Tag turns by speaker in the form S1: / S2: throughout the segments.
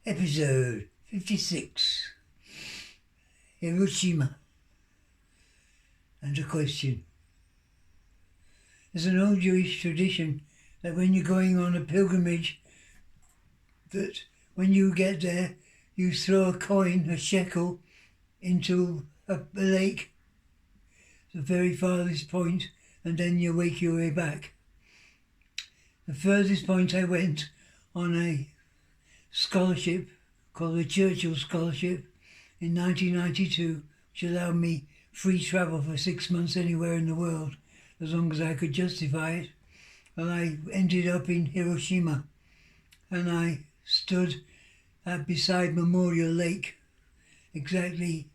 S1: Episode 56, Hiroshima, and a question. There's an old Jewish tradition that when you're going on a pilgrimage, that when you get there, you throw a coin, a shekel, into a lake, the very farthest point, and then you wake your way back. The furthest point I went on a scholarship called the Churchill Scholarship in 1992, which allowed me free travel for 6 months anywhere in the world, as long as I could justify it. And I ended up in Hiroshima, and I stood beside Memorial Lake, exactly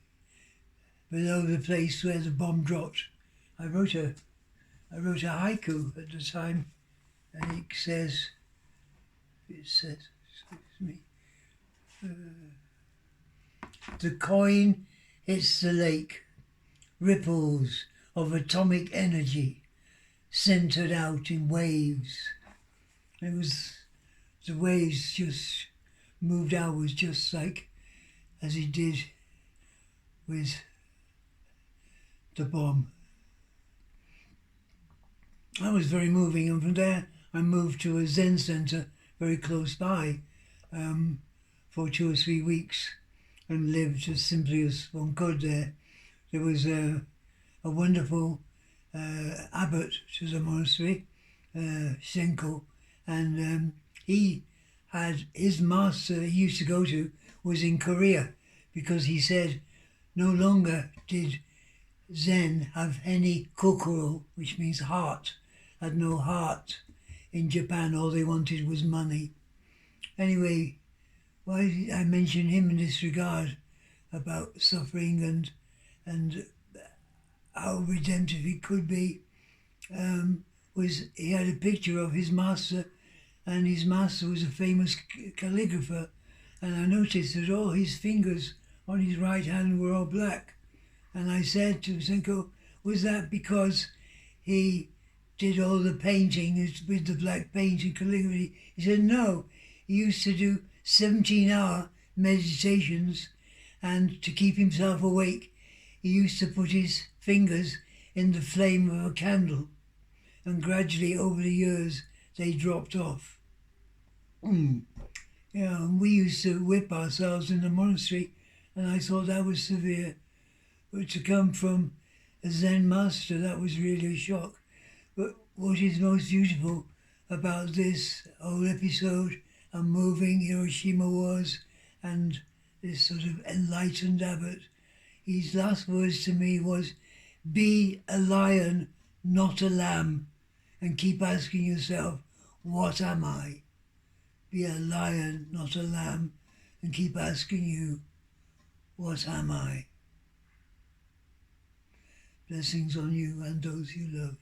S1: below the place where the bomb dropped. I wrote a haiku at the time, and it says, excuse me, the coin hits the lake, ripples of atomic energy centered out in waves. It was, the waves just moved outwards, just like as it did with the bomb. That was very moving, and from there I moved to a Zen center very close by for 2 or 3 weeks and lived as simply as one could there. There was a wonderful abbot to the monastery, Senko, and he had his master he used to go to was in Korea, because he said no longer did Zen have any kokoro, which means heart, had no heart in Japan. All they wanted was money. Anyway, why I mention him in this regard about suffering and how redemptive it could be, was he had a picture of his master, and his master was a famous calligrapher, and I noticed that all his fingers on his right hand were all black. And I said to Senko, was that because he did all the painting with the black paint and calligraphy? He said no, he used to do 17-hour meditations, and to keep himself awake he used to put his fingers in the flame of a candle, and gradually over the years they dropped off. Yeah, and we used to whip ourselves in the monastery, and I thought that was severe. But to come from a Zen master, that was really a shock. But what is most beautiful about this whole episode, how moving Hiroshima was, and this sort of enlightened abbot, his last words to me was, be a lion, not a lamb, and keep asking yourself, what am I? Be a lion, not a lamb, and keep asking you, what am I? Blessings on you and those you love.